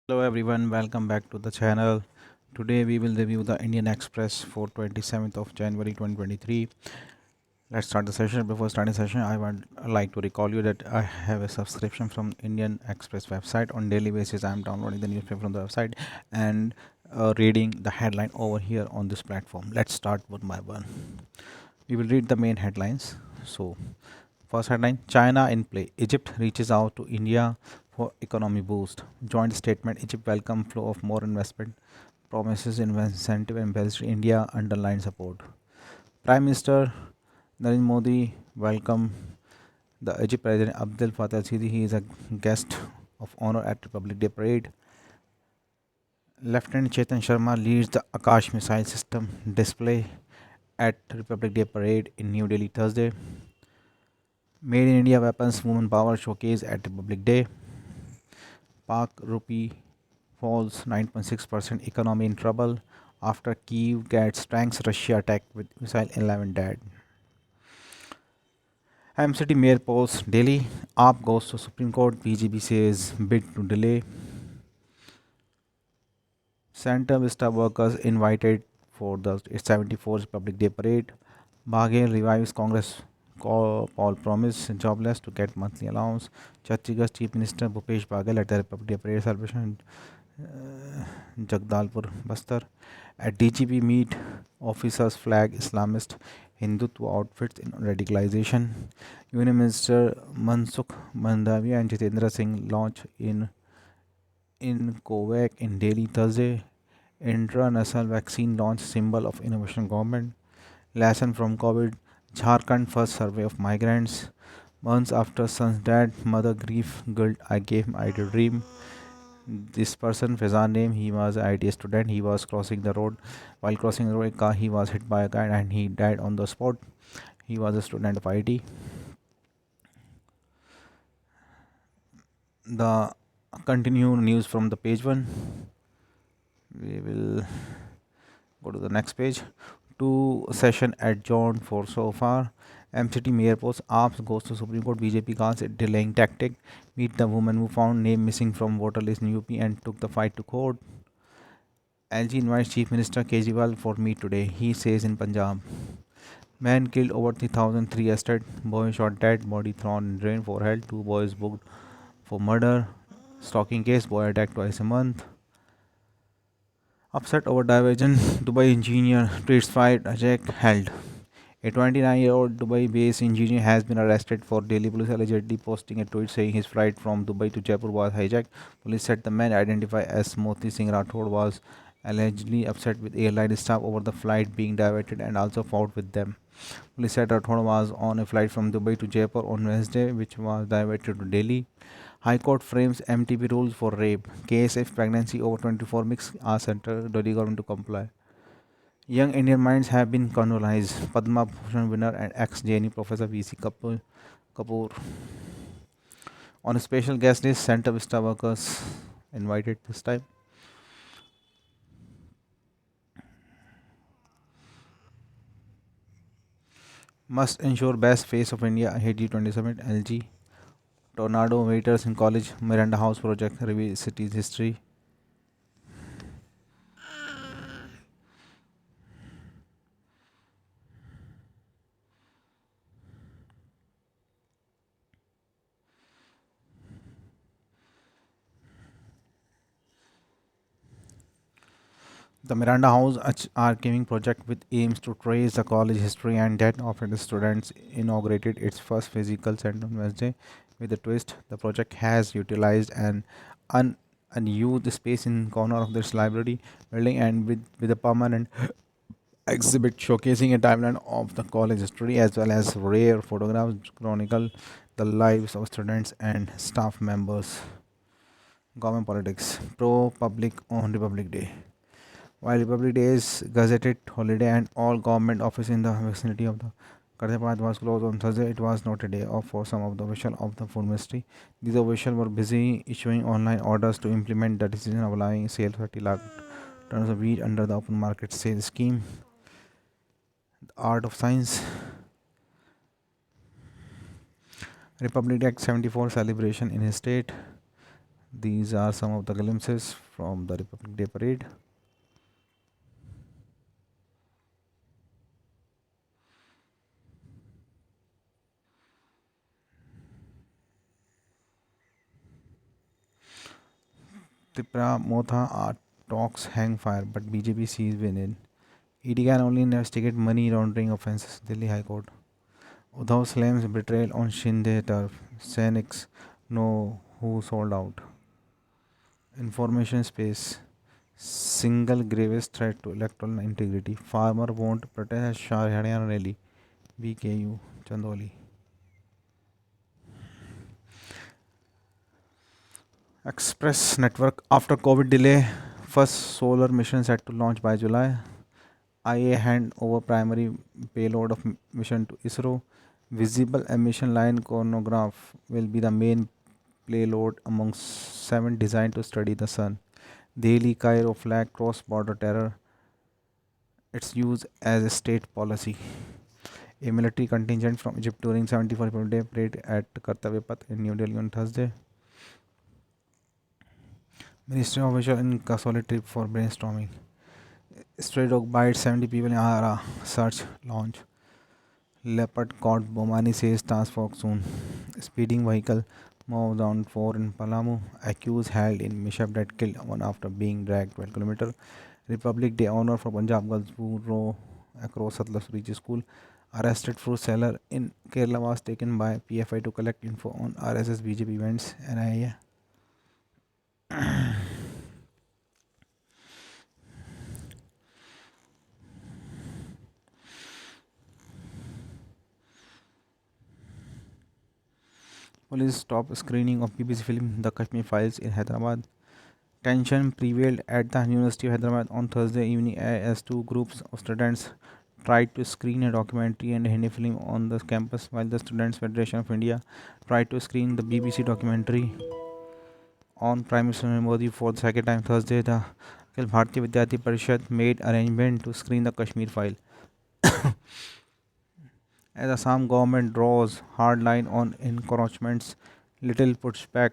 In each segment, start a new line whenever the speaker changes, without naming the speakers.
Hello everyone, welcome back to the channel. Today we will review the Indian Express for 27th of January 2023. Let's start the session. Before starting the session, I would like to recall you that I have a subscription from Indian Express website. On daily basis, I am downloading the newspaper from the website and reading the headline over here on this platform. Let's start one by one. We will read the main headlines. So, first headline: China in play. Egypt reaches out to India for economy boost. Joint statement: Egypt welcome flow of more investment. Promises incentive and Ambassador India underline support. Prime Minister Narendra Modi welcome the Egypt President Abdel Fattah al-Sisi. He is a guest of honor at Republic Day parade. Lieutenant Chetan Sharma leads the Akash missile system display at Republic Day parade in New Delhi Thursday. Made in India weapons women power showcase at Republic Day. Pak rupee falls 9.6%, economy in trouble after Kyiv gets tanks, Russia attack with missile 11 dead. MCT Mayor polls Delhi, AAP goes to Supreme Court, BJP says bid to delay. Santa Vista workers invited for the 74th Republic Day parade. Baghel revives Congress Paul promise jobless to get monthly allowance. Chhattisgarh Chief Minister Bhupesh Baghel at the Republic Day parade celebration Jagdalpur, Bastar. At DGP meet, officers flag Islamist Hindutva outfits in radicalization. Union Minister Mansukh Mandavia and Jitendra Singh launch in COVAC in Delhi Thursday. Intranasal vaccine launch symbol of innovation government. Lesson from COVID. Jharkhand first survey of migrants. Months after son's death, mother grief, guilt. I gave my dream. This person, Fezan name, he was an IT student. He was crossing the road. While crossing the road, he was hit by a car and he died on the spot. He was a student of IT. The continued news from the page one. We will go to the next page. Two session adjourned for so far. MCT Mayor post AAPS goes to Supreme Court. BJP calls it delaying tactic. Meet the woman who found name missing from voter list in UP and took the fight to court. LG invites Chief Minister Kejriwal for meet today. He says in Punjab. Man killed over 3,003 arrested. Boy shot dead. Body thrown in drain for help. Two boys booked for murder. Stalking case. Boy attacked twice a month. Upset over diversion. Dubai engineer tweets fight. Ajak held. A 29-year-old Dubai-based engineer has been arrested for Delhi police allegedly posting a tweet saying his flight from Dubai to Jaipur was hijacked. Police said the man, identified as Moti Singh Rathod, was allegedly upset with airline staff over the flight being diverted and also fought with them. Police said Rathod was on a flight from Dubai to Jaipur on Wednesday, which was diverted to Delhi. High Court frames MTB rules for rape. Case if pregnancy over 24 weeks asks Central Delhi government to comply. Young Indian minds have been canonized. Padma Bhushan winner and ex-JNU professor VC Kapoor. On a special guest list, Santa Vista workers invited this time. Must ensure best face of India ahead G20 summit. LG. Tornado waiters in college. Miranda House project reveals city's history. The Miranda House Archiving project, which aims to trace the college history and death of its students, inaugurated its first physical center on Wednesday. With a twist, the project has utilized an unused space in corner of this library building and with a permanent exhibit showcasing a timeline of the college history as well as rare photographs chronicle the lives of students and staff members. Government politics. Pro public on Republic Day. While Republic Day is gazetted holiday and all government offices in the vicinity of the Kardapat was closed on Thursday, it was not a day off for some of the officials of the food ministry. These officials were busy issuing online orders to implement the decision of allowing sale 30 lakh tons of wheat under the open market sale scheme. The art of science. Republic Day Act 74 celebration in his state. These are some of the glimpses from the Republic Day parade. Tripura Motha talks hang fire, but BJP sees win in. ED can only investigate money laundering offences. Delhi High Court. Uddhav slams betrayal on Shinde turf. Sainiks know who sold out. Information space. Single gravest threat to electoral integrity. Farmer won't protest Haryana rally. BKU Chandoli. Express network after COVID delay. First solar mission set to launch by July. IA hand over primary payload of mission to ISRO. Visible emission line chronograph will be the main payload among seven designed to study the sun. Delhi Cairo flag cross border terror. Its use as a state policy. A military contingent from Egypt during 74 People Day parade at Kartavya Path in New Delhi on Thursday. Ministry official in Kasoli trip for brainstorming. Stray dog bites 70 people in Ahara. Search launch. Leopard caught Bomani says task force soon. Speeding vehicle moved down 4 in Palamu. Accused held in mishap that killed one after being dragged 12 km. Republic Day honor for Punjab girls who row across Satluj to reach school. Arrested fruit seller in Kerala was taken by PFI to collect info on RSS BJP events. NIA. Police stop screening of BBC film The Kashmir Files in Hyderabad. Tension prevailed at the University of Hyderabad on Thursday evening as two groups of students tried to screen a documentary and a Hindi film on the campus, while the Students' Federation of India tried to screen the BBC documentary on Prime Minister Narendra Modi for the second time. Thursday, the Akhil Bharatiya Vidyarthi Parishad made arrangement to screen the Kashmir file. As Assam government draws hard line on encroachments, little pushback.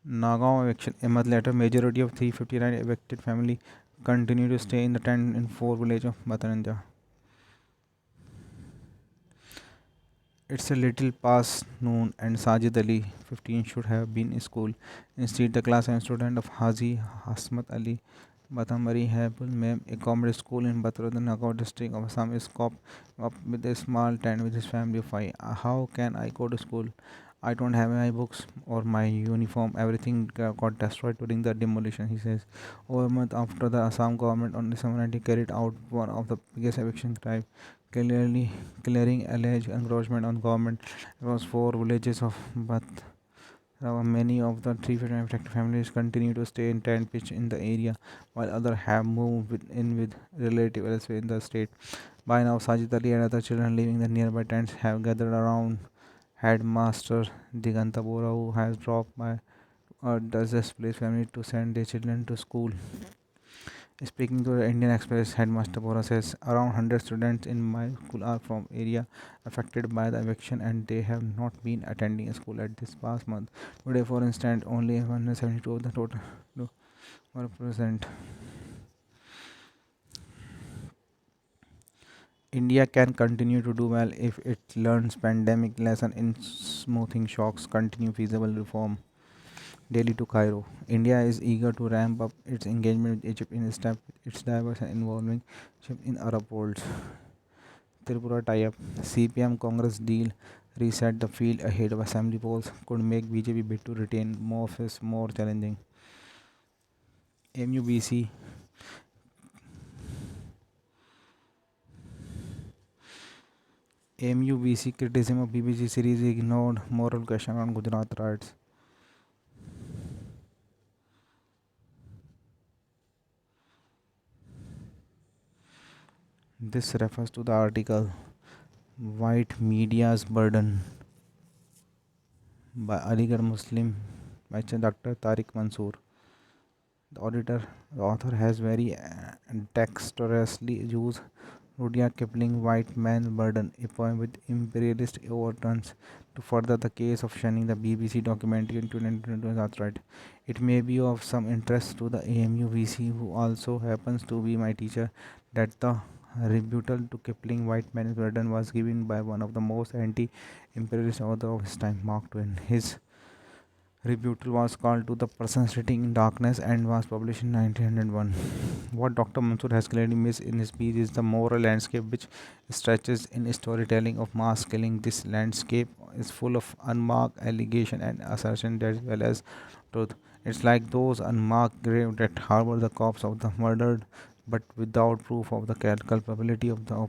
Nagaon eviction. A month later, majority of 359 evicted family continue to stay in the tent in 4 village of Matananja. It's a little past noon and Sajid Ali, 15, should have been in school. Instead, the class and student of Haji Hasmat Ali Batamari Habul Mem, a communist school in Batrod, Nagaon district of Assam, is coped up with a small tent with his family of five. How can I go to school? I don't have my books or my uniform. Everything got destroyed during the demolition, he says. Over a month after the Assam government on December 19 carried out one of the biggest eviction drive, clearly clearing alleged encroachment on government across 4 villages of Bath. Many of the 359 affected families continue to stay in tent pitch in the area, while others have moved in with relatives elsewhere in the state. By now, Sajid Ali and other children living in the nearby tents have gathered around Headmaster Diganta Bora, who has dropped by does displaced family to send their children to school. Speaking to the Indian Express, Headmaster Bora says around 100 students in my school are from area affected by the eviction and they have not been attending school at this past month. Today, for instance, only 172 of the total were present. India can continue to do well if it learns pandemic lesson in smoothing shocks, continue feasible reform. Delhi to Cairo. India is eager to ramp up its engagement with Egypt in step its diverse and involving in Arab world. Tripura tie-up. CPM Congress deal reset the field ahead of assembly polls could make BJP bid to retain more office more challenging. MUBC MUBC criticism of BBC series ignored moral question on Gujarat riots. This refers to the article White Media's Burden by Aligarh Muslim by Dr. Tariq Mansoor. The author has very dexterously used Rudyard Kipling White Man's Burden, a poem with imperialist overtones, to further the case of shunning the BBC documentary in 2022. That's right. It may be of some interest to the AMU VC, who also happens to be my teacher, that the rebuttal to Kipling White Man's Burden was given by one of the most anti imperialist authors of his time, Mark Twain. His rebuttal was called To the Person Sitting in Darkness and was published in 1901. What Dr. Mansoor has clearly missed in his piece is the moral landscape which stretches in storytelling of mass killing. This landscape is full of unmarked allegation and assertion as well as truth. It's like those unmarked graves that harbor the corpse of the murdered but without proof of the culpability of the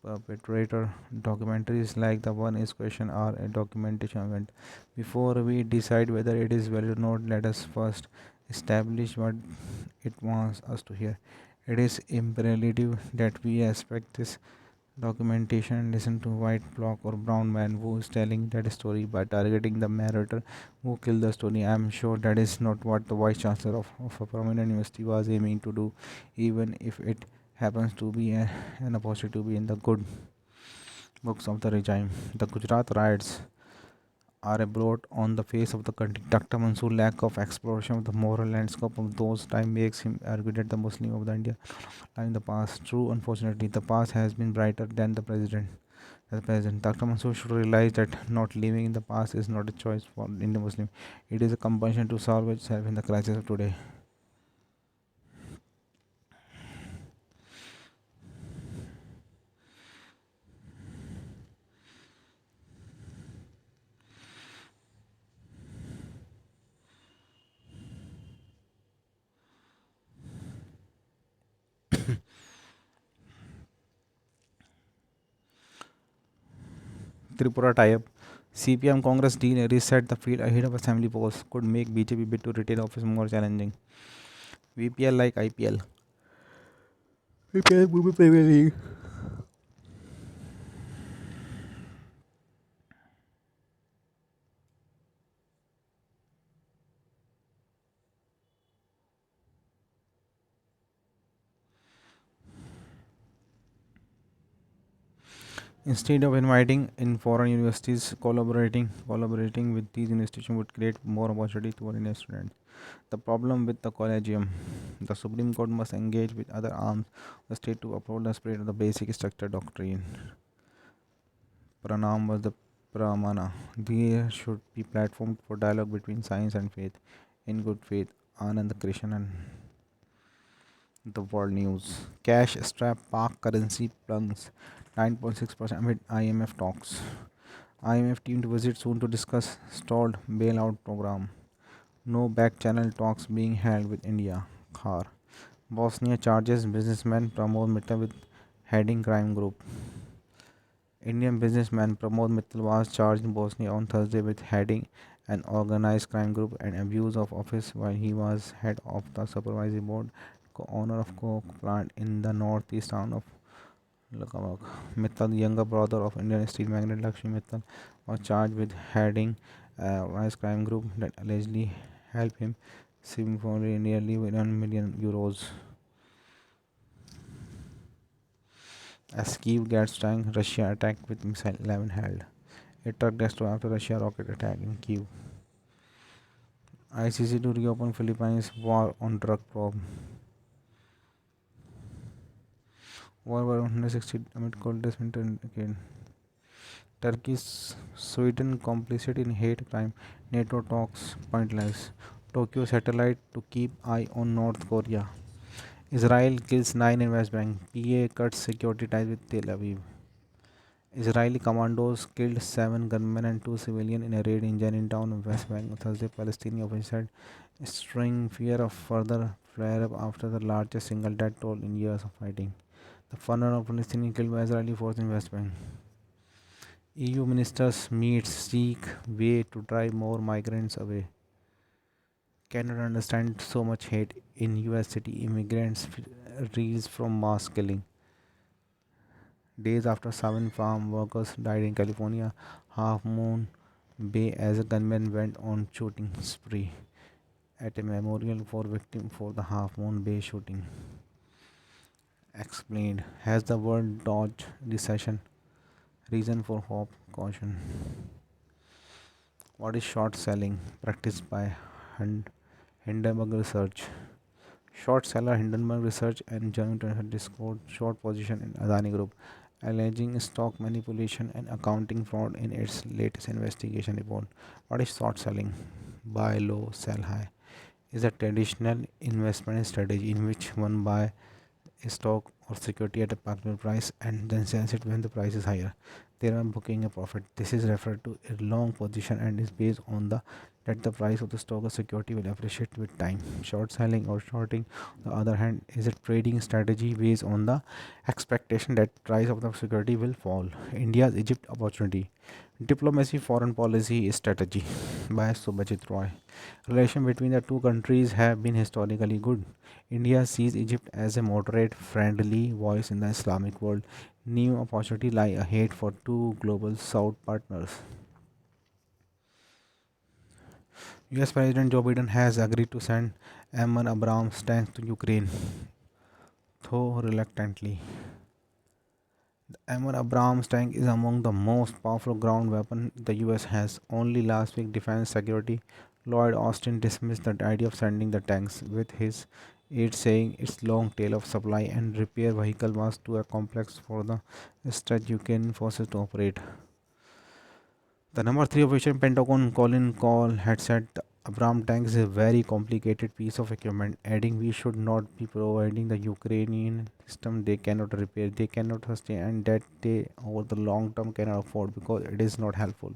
perpetrator. Documentaries like the one is question are a documentation event. Before we decide whether it is valid or not, let us first establish what it wants us to hear. It is imperative that we expect this documentation and listen to white block or brown man who is telling that story by targeting the narrator who killed the story. I am sure that is not what the vice chancellor of a prominent university was aiming to do, even if it happens to be an opposite to be in the good books of the regime. The Gujarat riots are a blot on the face of the country. Dr. Mansoor's lack of exploration of the moral landscape of those time makes him argue that the Muslim of the India in the past. True, unfortunately, the past has been brighter than the president. The present. Dr. Mansoor should realize that not living in the past is not a choice for Indian Muslim. It is a compulsion to solve itself in the crisis of today. Tripura tie-up. CPM Congress deal reset the field ahead of assembly polls could make BJP bid to retain office more challenging. VPL like IPL. VPL Women Premier League. Instead of inviting in foreign universities, collaborating with these institutions would create more opportunities for Indian students. The problem with the collegium, the Supreme Court must engage with other arms of the state to uphold the spirit of the basic structure doctrine. Pranam was the Pramana. There should be platform for dialogue between science and faith. In good faith, Anand Krishnan and the world news. Cash strap Park currency plunges 9.6% amid IMF talks. IMF team to visit soon to discuss stalled bailout program. No back channel talks being held with India. Khar. Bosnia charges businessman Pramod Mittal with heading crime group. Indian businessman Pramod Mittal was charged in Bosnia on Thursday with heading an organized crime group and abuse of office while he was head of the supervisory board, co-owner of coke plant in the northeast town of Lakabak. Mittal, younger brother of Indian steel magnate Lakshmi Mittal, was charged with heading a vice crime group that allegedly helped him saving for nearly 1 million euros. As Kiev gets tanked, Russia attacked with missile 11 held. A truck destroyed after Russia rocket attack in Kiev. ICC to reopen Philippines war on drug probe. War 160 amid coldest winter decade. Turkey, Sweden complicit in hate crime. NATO talks pointless. Tokyo satellite to keep eye on North Korea. Israel kills 9 in West Bank. PA cuts security ties with Tel Aviv. Israeli commandos killed 7 gunmen and 2 civilians in a raid in Janintown, West Bank on Thursday. Palestinian officials said, stirring fear of further flare-up after the largest single death toll in years of fighting. The funeral of Palestinians killed by Israeli forces in West Bank. EU ministers meet seek way to drive more migrants away. Cannot understand so much hate in US city. Immigrants reels from mass killing. Days after 7 farm workers died in California, Half Moon Bay as a gunman went on shooting spree. at a memorial for victim for the Half Moon Bay shooting. Explained. Has the world dodged recession? Reason for hope, caution. What is short selling? Practiced by Hind- Hindenburg Research. Short seller Hindenburg Research and German International discord short position in Adani Group, alleging stock manipulation and accounting fraud in its latest investigation report. What is short selling? Buy low, sell high. Is a traditional investment strategy in which one buy a stock or security at a particular price and then sells it when the price is higher, thereby booking a profit. This is referred to a long position and is based on the that the price of the stock or security will appreciate with time. Short selling or shorting, on the other hand, is a trading strategy based on the expectation that price of the security will fall. India's Egypt opportunity. Diplomacy, foreign policy strategy by Subhajit Roy. Relation between the two countries have been historically good. India sees Egypt as a moderate, friendly voice in the Islamic world. New opportunity lie ahead for two global South partners. US President Joe Biden has agreed to send M1 Abrams tanks to Ukraine, though reluctantly. M1 Abrams tank is among the most powerful ground weapon the US has. Only last week, Defense Secretary Lloyd Austin dismissed the idea of sending the tanks, with his aides saying its long tail of supply and repair vehicle was too complex for the stretched Ukrainian forces to operate. The number three official in Pentagon, Colin Call, had said the Abram tank is a very complicated piece of equipment, adding we should not be providing the Ukrainian system they cannot repair, they cannot sustain, and that they over the long term cannot afford because it is not helpful.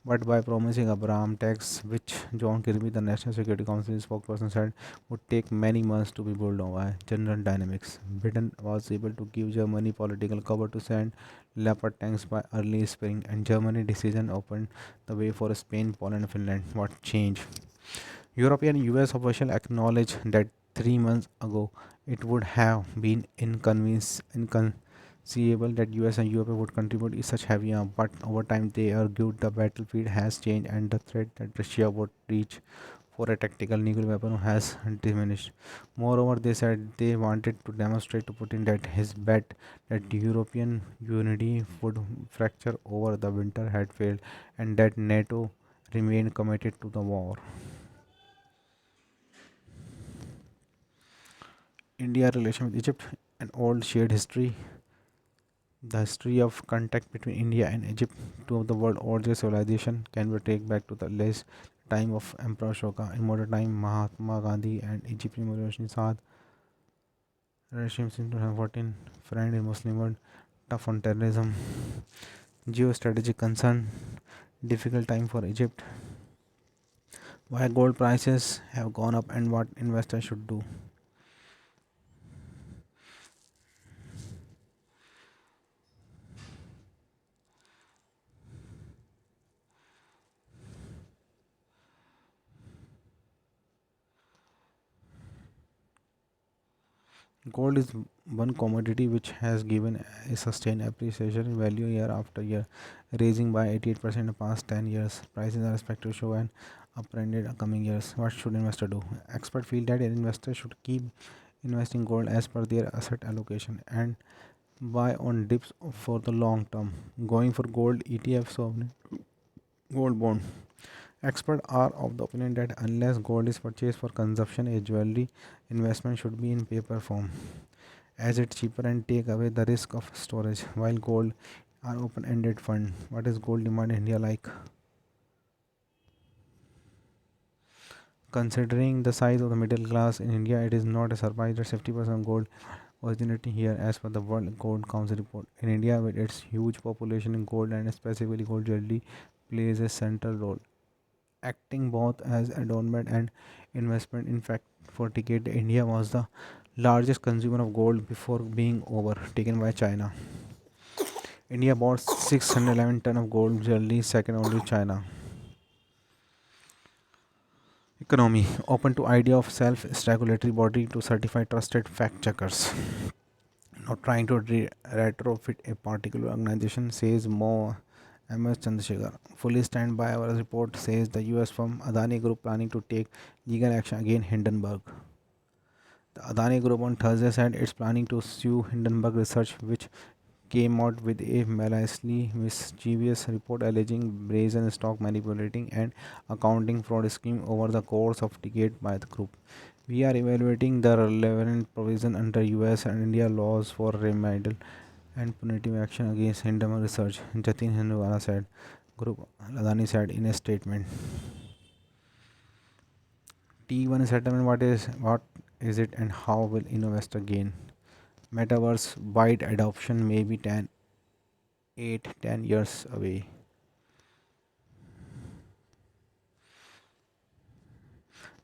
But by promising Abraham tax, which John Kirby, the National Security Council spokesperson, said would take many months to be built by General Dynamics, Biden was able to give Germany political cover to send Leopard tanks by early spring, and Germany's decision opened the way for Spain, Poland, and Finland. What changed? European US officials acknowledged that 3 months ago it would have been inconceivable that US and Europe would contribute such heavy arms, but over time they argued the battlefield has changed and the threat that Russia would reach for a tactical nuclear weapon has diminished. Moreover, they said they wanted to demonstrate to Putin that his bet that European unity would fracture over the winter had failed and that NATO remained committed to the war. India relation with Egypt, an old shared history. The history of contact between India and Egypt, two of the world's oldest civilization, can be traced back to the last time of Emperor Ashoka. In modern time, Mahatma Gandhi and Egyptian Revolution Saad regimes in 2014, friend in Muslim world, tough on terrorism, geostrategic concern, difficult time for Egypt, why gold prices have gone up and what investors should do. Gold is one commodity which has given a sustained appreciation in value year after year, raising by 88% in the past 10 years. Prices are expected to show an uptrend in the coming years. What should investor do? Experts feel that an investor should keep investing gold as per their asset allocation and buy on dips for the long term, going for gold ETFs or gold bond. Experts are of the opinion that unless gold is purchased for consumption, a jewelry investment should be in paper form as it's cheaper and take away the risk of storage, while gold are open-ended fund. What is gold demand in India like? Considering the size of the middle class in India, it is not a surprise that 50% of gold originating here as per the World Gold Council report. In India, with its huge population in gold and specifically gold jewelry plays a central role, acting both as adornment and investment. In fact, for decades, India was the largest consumer of gold before being overtaken by China. India bought 611 ton of gold jewelry, second only to China. Economy open to idea of self-regulatory body to certify trusted fact checkers. Not trying to retrofit a particular organization, says more MS Chandrasekhar. Fully stand by our report, says the US firm Adani Group planning to take legal action against Hindenburg. The Adani Group on Thursday said it's planning to sue Hindenburg Research, which came out with a maliciously mischievous report alleging brazen stock manipulating and accounting fraud scheme over the course of decade by the group. We are evaluating the relevant provision under US and India laws for remedial and punitive action against Hindenburg Research, Jatin Hindwala said. Group Adani said in a statement. T1 settlement, what is it and how will investor gain? Metaverse wide adoption may be 10 years away.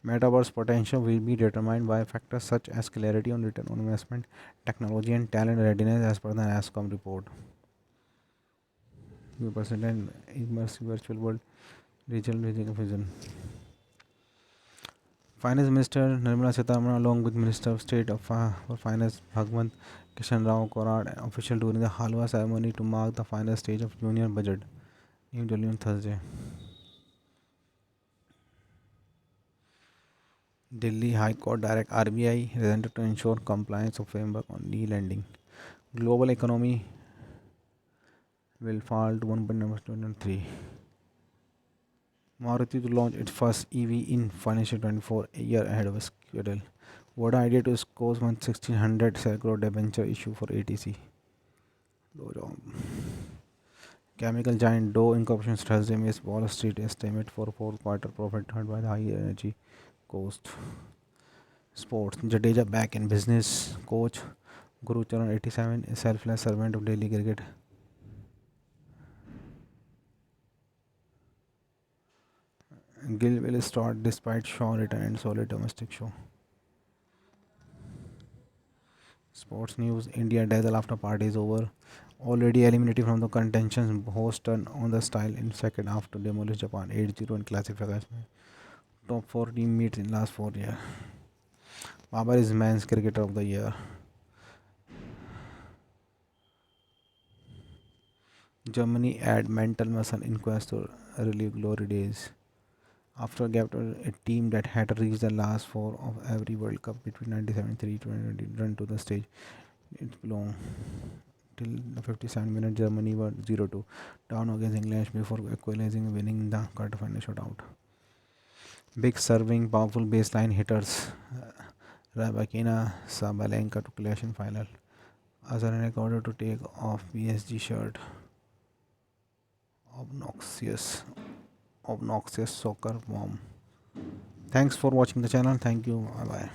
Metaverse potential will be determined by factors such as clarity on return on investment, technology, and talent readiness, as per the NASCOM report. 2% and immersive virtual world regional vision. Finance Minister Nirmala Sitharaman, along with Minister of State for Finance Bhagwant Kishan Rao Korad, official during the Halwa ceremony to mark the final stage of Union Budget, New Delhi on Thursday. Delhi High Court direct RBI resented to ensure compliance of framework on e-lending. Global economy will fall to 1.3. Maruti to launch its first EV in financial 24, a year ahead of schedule. What idea to score 1600 crore debenture issue for ATC. Chemical giant Dow Incorporation Thursday missed Wall Street estimate for fourth quarter profit hurt by the high energy cost. Sports. Jadeja back in business. Coach Guru Charan 87, a selfless servant of daily cricket. Gill will start despite Shaw return and solid domestic show. Sports news. India dazzle after party is over. Already eliminated from the contention. Host turn on the style in second half to demolish Japan 8-0 in classifiers. Top 4 team meets in last 4 years. Babar is men's cricketer of the year. Germany add mental muscle in quest to relive glory days. After a gap to a team that had reached the last four of every World Cup between 97 and 2020 run to the stage, it belonged till the 57-minute Germany were 0-2 down against England before equalizing and winning the quarterfinal shutout. Big serving, powerful baseline hitters. Rabakina Sabalenka to clash in final. Azarenka ordered to take off PSG shirt. Obnoxious, obnoxious soccer mom. Thanks for watching the channel. Thank you. Bye bye.